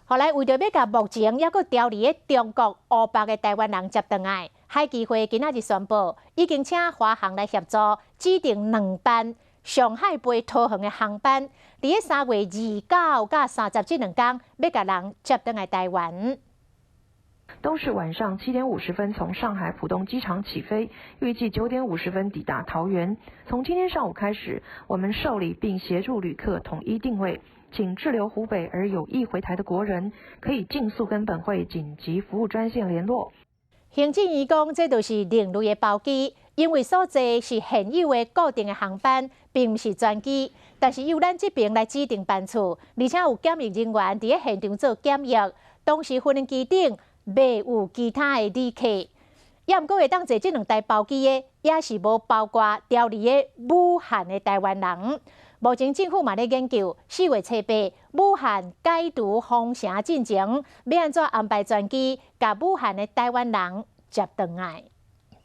后来为着要甲目前还佫调离的中国乌北的台湾人接倒来，海基会今仔日宣布，已经请华航来协助指定2班上海飞桃园的航班，伫3月29到30这2天，要甲人接倒来台湾。都是晚上7点50分从上海浦东机场起飞，预计9点50分抵达桃园。从今天上午开始，我们受理并协助旅客统一定位，请滞留湖北而有意回台的国人，可以尽速跟本会紧急服务专线联络。行政院讲，这就是另类的包机，因为所在是现有的固定的航班，并不是专机，但是由咱这边来指定班次，而且有检疫人员伫现场做检疫，当时飞行机顶未有其他的旅客。也毋过会当坐这2台包机的，也是无包括调离的武汉的台湾人。目前政府嘛咧研究4月初8武汉解除封城进程，要安怎安排专机，甲武汉的台湾人接倒来。